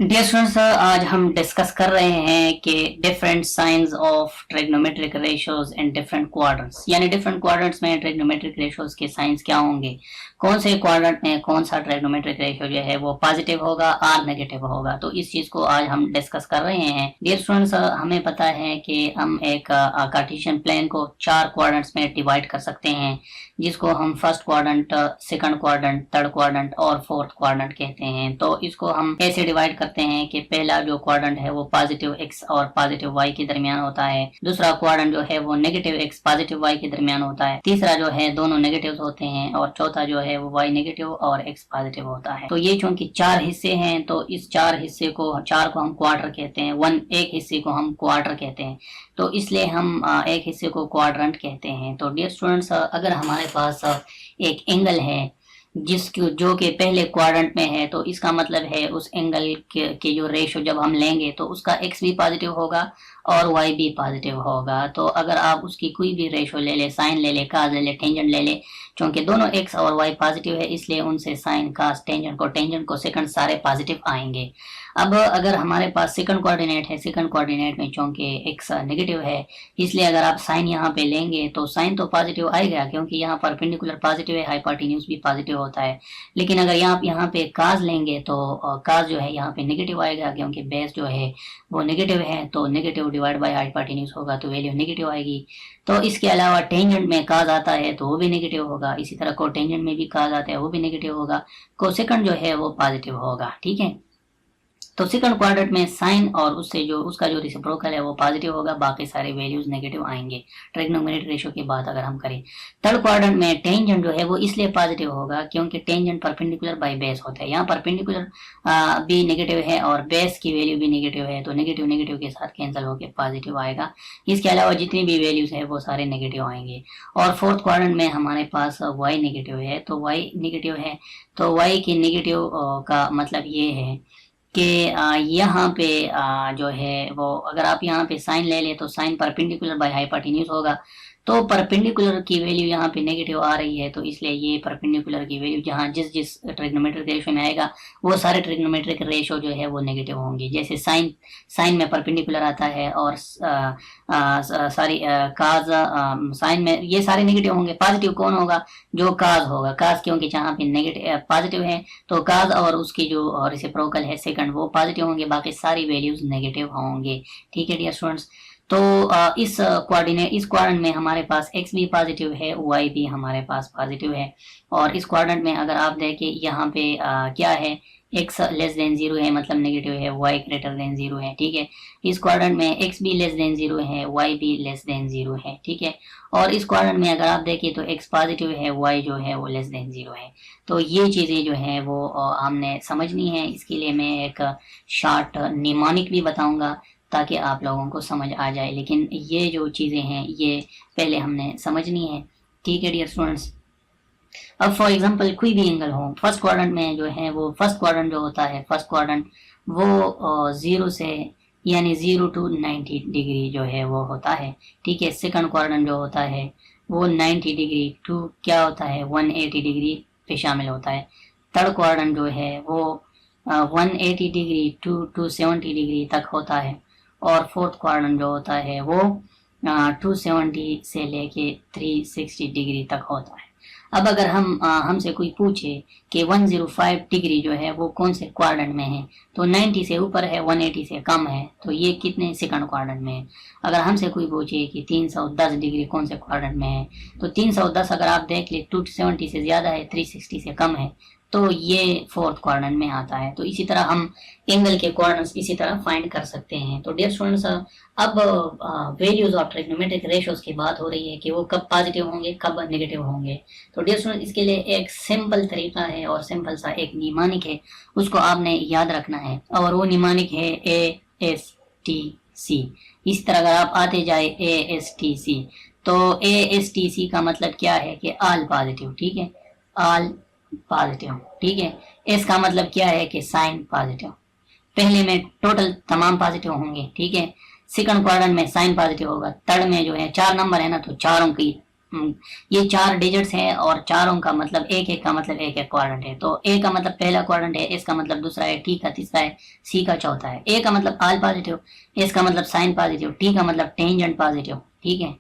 Dear students, आज हम discuss कर रहे हैं कि different science of trigonometric ratios in different quadrants, यानी डिफरेंट क्वाड्रेंट्स में ट्रिग्नोमेट्रिक रेशियोज के साइंस क्या होंगे, कौन से क्वाड्रेंट में कौन सा ट्रिग्नोमेट्रिक रेशियो जो है वो पॉजिटिव होगा और नेगेटिव होगा। तो इस चीज को आज हम डिस्कस कर रहे हैं। डियर स्टूडेंट्स, हमें पता है कि हम एक कार्टेशियन प्लेन को 4 क्वाड्रेंट्स में डिवाइड कर सकते हैं, जिसको हम first quadrant, second quadrant, third quadrant और फोर्थ क्वाड्रेंट कहते हैं। तो इसको हम ऐसे डिवाइड करते हैं कि पहला जो क्वाड्रेंट है वो पॉजिटिव एक्स और पॉजिटिव वाई के दरमियान होता है, दूसरा क्वाड्रेंट जो है वो नेगेटिव एक्स पॉजिटिव वाई के दरमियान होता है, तीसरा जो है दोनों नेगेटिव होते हैं और चौथा जो है वो वाई नेगेटिव और एक्स पॉजिटिव होता है। तो ये चूंकि 4 हिस्से हैं तो इस 4 हिस्से को 4 को हम क्वार्टर कहते हैं, एक हिस्से को हम क्वार्टर कहते हैं, तो इसलिए हम एक हिस्से को क्वाड्रेंट कहते हैं। तो डियर स्टूडेंट्स, अगर हमारे पास एक एंगल है जिसको जो कि पहले क्वाड्रेंट में है, तो इसका मतलब है उस एंगल के जो रेशो जब हम लेंगे तो उसका एक्स भी पॉजिटिव होगा और वाई भी पॉजिटिव होगा। तो अगर आप उसकी कोई भी रेशो ले ले, साइन ले ले, काज ले ले, टेंजेंट ले ले, क्योंकि दोनों एक्स और वाई पॉजिटिव है इसलिए उनसे साइन, काज, टेंजेंट को सेकंड सारे पॉजिटिव आएंगे। अब अगर हमारे पास सेकंड कोऑर्डिनेट है, सेकंड कोऑर्डिनेट में चूंकि एक्स नेगेटिव है इसलिए अगर आप साइन यहाँ पे लेंगे तो साइन तो पॉजिटिव आएगा क्योंकि यहाँ परपेंडिकुलर पॉजिटिव है, हाइपोटेन्यूज भी पॉजिटिव होता है। लेकिन अगर आप यहाँ पे काज लेंगे तो काज जो है यहाँ पे नेगेटिव आएगा क्योंकि बेस जो है वो नेगेटिव है, तो नेगेटिव डिवाइड बाय हाइपोटेन्यूज होगा तो वैल्यू नेगेटिव आएगी। तो इसके अलावा टेंजेंट में काज आता है तो वो भी नेगेटिव होगा, इसी तरह कोटेंजेंट में भी काज आता है वो भी नेगेटिव होगा, कोसेकंड जो है वो पॉजिटिव होगा। ठीक है, तो सेकंड क्वाड्रेंट में साइन और उससे जो उसका जो रेसिप्रोकल है वो पॉजिटिव होगा, बाकी सारे वैल्यूज नेगेटिव आएंगे ट्रिग्नोमेट्रिक रेशियो की बात अगर हम करें। थर्ड क्वाड्रेंट में टेंजेंट जो है वो इसलिए पॉजिटिव होगा क्योंकि टेंजेंट परपेंडिकुलर बाय बेस होता है, यहाँ परपेंडिकुलर भी नेगेटिव है और बेस की वैल्यू भी नेगेटिव है, तो नेगेटिव नेगेटिव के साथ कैंसिल होकर पॉजिटिव आएगा। इसके अलावा जितनी भी वैल्यूज है वो सारे नेगेटिव आएंगे। और फोर्थ क्वाड्रेंट में हमारे पास वाई नेगेटिव है, तो वाई नेगेटिव है तो वाई की नेगेटिव का मतलब ये है कि यहाँ पे जो है वो अगर आप यहाँ पे साइन ले ले तो साइन परपेंडिकुलर बाय हाइपोटेन्यूज होगा, तो परपेंडिकुलर की वैल्यू यहाँ पे नेगेटिव आ रही है तो इसलिए ये परपेंडिकुलर की वैल्यू जहाँ जिस जिस ट्रिग्नोमेट्रिक रेशियो में आएगा वो सारे ट्रिग्नोमेट्रिक रेशियो जो है वो नेगेटिव होंगे। जैसे साइन में परपेंडिकुलर आता है और सॉरी काज साइन में ये सारे नेगेटिव होंगे। पॉजिटिव कौन होगा? जो काज होगा, काज क्योंकि जहाँ पे नेगेटिव पॉजिटिव है तो काज और उसकी जो रेसिप्रोकल है सेकंड वो पॉजिटिव होंगे, बाकी सारी वैल्यूज नेगेटिव होंगे। ठीक है डियर स्टूडेंट्स, तो इस क्वाड्रेंट में हमारे पास x भी पॉजिटिव है, y भी हमारे पास पॉजिटिव है। और इस क्वाड्रेंट में अगर आप देखें यहाँ पे क्या है, x लेस देन 0 है मतलब नेगेटिव है, y ग्रेटर देन 0 है। ठीक है, इस क्वाड्रेंट में x भी लेस देन 0 है, y भी लेस देन 0 है। ठीक है, और इस क्वाड्रेंट में अगर आप देखें तो x पॉजिटिव है, y जो है वो लेस देन 0 है। तो ये चीज़ें जो है वो हमने समझनी है। इसके लिए मैं एक शॉर्ट निमोनिक भी बताऊंगा ताकि आप लोगों को समझ आ जाए, लेकिन ये जो चीज़ें हैं ये पहले हमने समझनी है। ठीक है डियर स्टूडेंट्स, अब फॉर एग्जांपल कोई भी एंगल हो, फर्स्ट क्वाड्रेंट में जो है वो फर्स्ट क्वाड्रेंट जो होता है, फर्स्ट क्वाड्रेंट वो 0 से यानी 0 to 90 डिग्री जो है वो होता है। ठीक है, सेकंड क्वाड्रेंट जो होता है वो 90 डिग्री टू क्या होता है 180 डिग्री पे शामिल होता है। थर्ड क्वाड्रेंट जो है वो 180 डिग्री टू 270 डिग्री तक होता है। और फोर्थ क्वाड्रेंट जो होता है वो 270 से लेके 360 डिग्री तक होता है। अब अगर हमसे कोई पूछे कि 105 डिग्री जो है वो कौन से क्वाड्रेंट में है, तो 90 से ऊपर है, 180 से कम है, तो ये कितने सेकंड क्वाड्रेंट में है। अगर हमसे कोई पूछे कि 310 डिग्री कौन से क्वाड्रेंट में है, तो 310 अगर आप देख ले 270 से ज़्यादा है, 360 से कम है, तो ये फोर्थ क्वाड्रेंट में आता है। तो इसी तरह हम एंगल के क्वाड्रेंट्स इसी तरह फाइंड कर सकते हैं। तो डियर स्टूडेंट्स, अब वैल्यूज ऑफ ट्रिग्नोमेट्रिक रेशियोज की बात हो रही है कि वो कब पॉजिटिव होंगे कब नेगेटिव होंगे। तो डियर स्टूडेंट्स, इसके लिए एक सिंपल तरीका है और सिंपल सा एक निमानिक है, उसको आपने याद रखना है और वो निमानिक है ASTC। इस तरह अगर आप आते जाए ASTC, तो ASTC का मतलब क्या है कि ऑल पॉजिटिव। ठीक है, ऑल पॉजिटिव। ठीक है, इसका मतलब क्या है कि साइन पॉजिटिव, पहले में टोटल तमाम पॉजिटिव होंगे। ठीक है, सेकंड क्वाड्रेंट में साइन पॉजिटिव होगा, थर्ड में जो है 4 नंबर है ना तो चारों की ये 4 डिजिट्स हैं और चारों का मतलब एक एक का मतलब एक एक क्वाड्रेंट है। तो ए का मतलब पहला क्वाड्रेंट है, एस का मतलब दूसरा है, टी का तीसरा है, सी का चौथा है। ए का मतलब आल पॉजिटिव, एस का मतलब साइन पॉजिटिव, टी का मतलब टेंजेंट पॉजिटिव, ठीक है,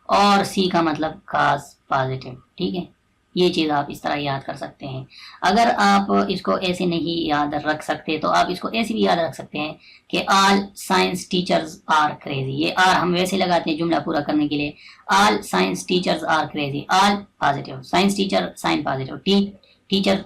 और सी का मतलब कॉस पॉजिटिव, ठीक है। ये चीज़ आप इस तरह याद कर सकते हैं। अगर आप इसको ऐसे नहीं याद रख सकते तो आप इसको ऐसे भी याद रख सकते हैं कि all science teachers are crazy. ये आर हम वैसे लगाते हैं जुमला पूरा करने के लिए, all science teachers are crazy, all positive, science teacher sine positive, teacher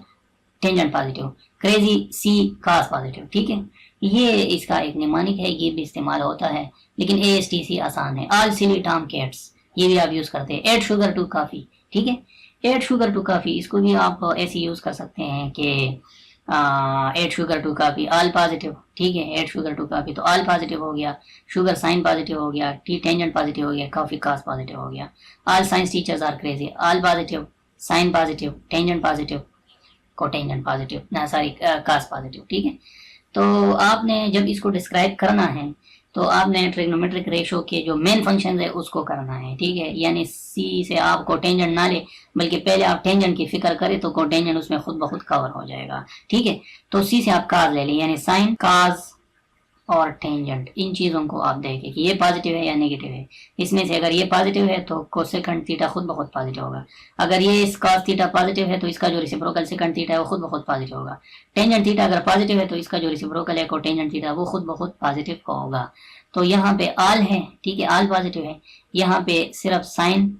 tangent positive, crazy C cos positive, ठीक है। ये इसका एक निमानिक है, ये भी इस्तेमाल होता है, लेकिन ASTC आसान है। ऑल सिली टॉम कैट्स, ये भी आप यूज करते हैं। एड शुगर टू कॉफी, ठीक है, एड शुगर टू कॉफी, इसको भी आप ऐसे यूज कर सकते हैं कि add sugar to coffee all positive, ठीक है, एड शुगर टू कॉफी तो ऑल पॉजिटिव हो गया, शुगर साइन पॉजिटिव हो गया, टी टेंजेंट पॉजिटिव हो गया, कॉफी कॉस पॉजिटिव हो गया। All science teachers are crazy, all positive, sine positive, tangent positive, cotangent positive ना सॉरी कॉस पॉजिटिव, ठीक है। तो आपने जब इसको डिस्क्राइब करना है तो आपने ट्रिग्नोमेट्रिक रेशो के जो मेन फंक्शन है उसको करना है, ठीक है। यानी सी से आप कोटेंजेंट ना ले, बल्कि पहले आप टेंजेंट की फिक्र करें तो कोटेंजेंट उसमें खुद ब खुद कवर हो जाएगा, ठीक है। तो सी से आप काज ले लें, यानी साइन काज और टेंजेंट, इन चीज़ों को आप देखें कि ये पॉजिटिव है या नेगेटिव है। इसमें से अगर ये पॉजिटिव है तो कोसेकंड थीटा खुद ब खुद पॉजिटिव होगा। अगर ये इस कॉस थीटा पॉजिटिव है तो इसका जो रेसिप्रोकल सेकंड थीटा है वो खुद ब खुद पॉजिटिव होगा। टेंजेंट थीटा अगर पॉजिटिव है तो इसका जो रेसिप्रोकल है कोटेंजेंट थीटा वो खुद ब खुद पॉजिटिव होगा। तो यहाँ पे आल है, ठीक है, आल पॉजिटिव है। यहाँ पे सिर्फ साइन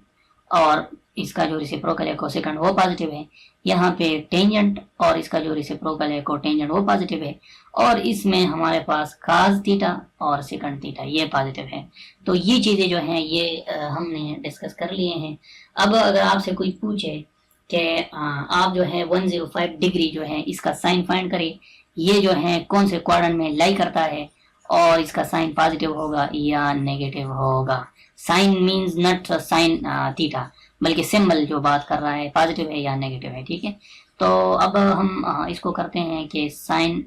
और इसका जो रेसिप्रोकल है कोसेकंड वो पॉजिटिव है। यहाँ पे टेंजेंट और इसका जो रेसिप्रोकल है कोटेंजेंट वो पॉजिटिव है। और इसमें हमारे पास काज थीटा और सेकंड थीटा ये पॉजिटिव है। तो ये चीज़ें जो हैं ये हमने डिस्कस कर लिए हैं। अब अगर आपसे कोई पूछे कि आप जो है 105 डिग्री जो है इसका साइन फाइंड करें, ये जो है कौन से क्वाड्रेंट में लाई करता है और इसका साइन पॉजिटिव होगा या नेगेटिव होगा। Sine means not sine theta, बल्कि सिंबल जो बात कर रहा है पॉजिटिव है या नेगेटिव है, ठीक है। तो अब हम इसको करते हैं कि साइन,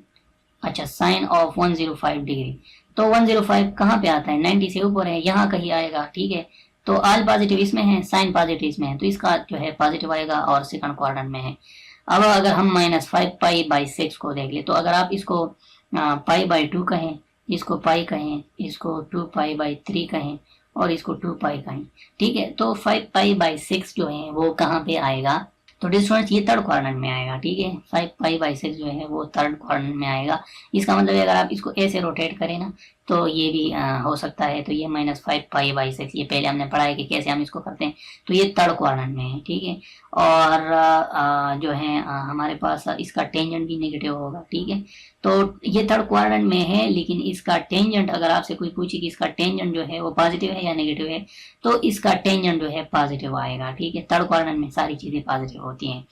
अच्छा साइन ऑफ 105 डिग्री, तो 105 कहाँ पे आता है, 90 से ऊपर है, यहाँ कहीं आएगा, ठीक है। तो ऑल पॉजिटिव इसमें है, साइन पॉजिटिव इसमें है, तो इसका जो है पॉजिटिव आएगा और सेकंड क्वाड्रेंट में है। अब अगर हम -5 पाई बाई 6 को देख ले, तो अगर आप इसको पाई बाई 2 कहें, इसको पाई कहें, इसको 2 पाई बाई 3 कहें और इसको 2 पाई कहें, ठीक है। तो 5 पाई बाई 6 जो है वो कहाँ पे आएगा, तो डिस्टेंस ये थर्ड क्वाड्रेंट में आएगा, ठीक है। 5 पाई बाई 6 जो है वो थर्ड क्वाड्रेंट में आएगा। इसका मतलब है अगर आप इसको ऐसे रोटेट करें ना तो ये भी हो सकता है। तो ये -5 पाई बाई 6 ये पहले हमने पढ़ा है कि कैसे हम इसको करते हैं, तो ये थर्ड क्वाड्रेंट में है, ठीक है। और जो है हमारे पास इसका टेंजेंट भी नेगेटिव होगा, ठीक है। तो ये थर्ड क्वाड्रेंट में है, लेकिन इसका टेंजेंट अगर आपसे कोई पूछे कि इसका टेंजेंट जो है वो पॉजिटिव है या नेगेटिव है, तो इसका टेंजेंट जो है पॉजिटिव आएगा, ठीक है। थर्ड क्वाड्रेंट में सारी चीज़ें पॉजिटिव होती हैं।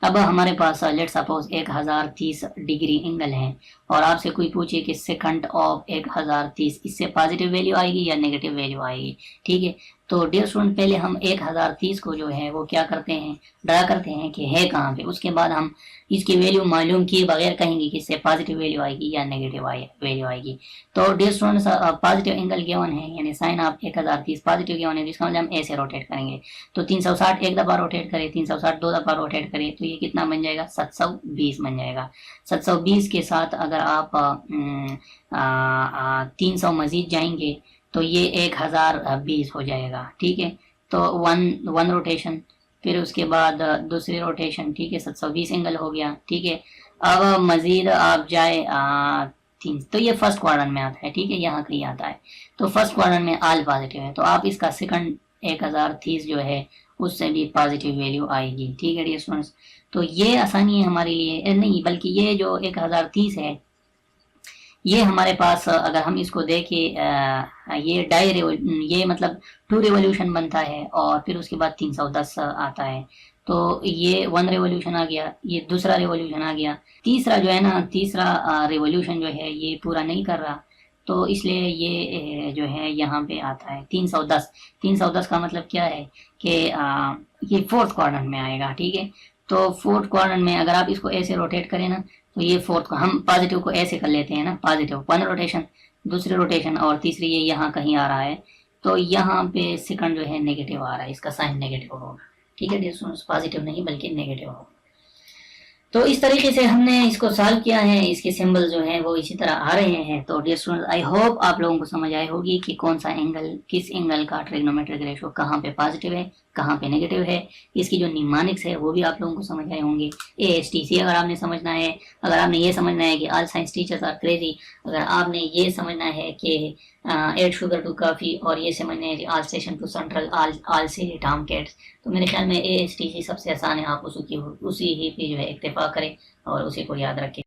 अब हमारे पास लेट सपोज 1030 डिग्री एंगल है और आपसे कोई पूछे कि सेकंड ऑफ 1030 इससे पॉजिटिव वैल्यू आएगी या नेगेटिव वैल्यू आएगी, ठीक है। तो डियर स्टूडेंट पहले हम 1030 को जो है वो क्या करते हैं, ड्रा करते हैं कि है कहाँ पे, उसके बाद हम इसकी वैल्यू मालूम किए बगैर कहेंगे कि इससे पॉजिटिव वैल्यू आएगी या नेगेटिव वैल्यू आएगी। तो dear students positive angle given है, यानी साइन ऑफ 1030 पॉजिटिव गिवन है, जिसका मतलब हम ऐसे रोटेट करेंगे। तो 360 एक दफ़ा रोटेट करें, 360 दो दफ़ा रोटेट करें, तो ये कितना बन जाएगा, 720 बन जाएगा। 720 के साथ अगर आप 300 मजीद जाएंगे तो ये 1020 हो जाएगा, ठीक है। तो वन रोटेशन, फिर उसके बाद दूसरी रोटेशन, ठीक है, 720 एंगल हो गया, ठीक है। अब मजीद आप जाए 3, तो ये फर्स्ट क्वाड्रेंट में आता है, ठीक है, यहाँ कहीं आता है। तो फर्स्ट क्वाड्रेंट में ऑल पॉजिटिव है, तो आप इसका सेकंड 1030 जो है उससे भी पॉजिटिव वैल्यू आएगी, ठीक है डियर स्टूडेंट्स। तो ये आसानी है हमारे लिए, नहीं बल्कि ये जो 1030 है ये हमारे पास अगर हम इसको देखें ये मतलब 2 रेवोल्यूशन बनता है और फिर उसके बाद 310 आता है। तो ये 1 रेवोल्यूशन आ गया, ये दूसरा रेवोल्यूशन आ गया, तीसरा जो है ना, तीसरा रेवोल्यूशन जो है ये पूरा नहीं कर रहा, तो इसलिए ये जो है यहाँ पे आता है 310। 310 का मतलब क्या है कि ये फोर्थ क्वाड्रेंट में आएगा, ठीक है। तो फोर्थ क्वाड्रेंट में अगर आप इसको ऐसे रोटेट करें ना, तो ये फोर्थ को हम पॉजिटिव को ऐसे कर लेते हैं ना, पॉजिटिव 1 रोटेशन, दूसरी रोटेशन और तीसरी ये यहाँ कहीं आ रहा है, तो यहाँ पे सेकंड जो है नेगेटिव आ रहा है, इसका साइन नेगेटिव होगा। ठीक है डियर स्टूडेंट्स, पॉजिटिव नहीं बल्कि नेगेटिव होगा। तो इस तरीके से हमने इसको सॉल्व किया है, इसके सिंबल जो है वो इसी तरह आ रहे हैं। तो डियर स्टूडेंट्स, आई होप आप लोगों को समझ आई होगी कि कौन सा एंगल, किस एंगल का ट्रिग्नोमेट्रिक रेशो कहाँ पे पॉजिटिव है, कहाँ पे नेगेटिव है। इसकी जो निमानिक्स है वो भी आप लोगों को समझ आए होंगे। ASTC अगर आपने समझना है, अगर आपने ये समझना है कि all science teachers are crazy, अगर आपने ये समझना है कि एड शुगर टू काफ़ी, और ये समझना है कि all station to central, all C Tom cats, तो मेरे ख्याल में ASTC सबसे आसान है। आप उसी ही पे जो है इक्तफा करें और उसी को याद रखें।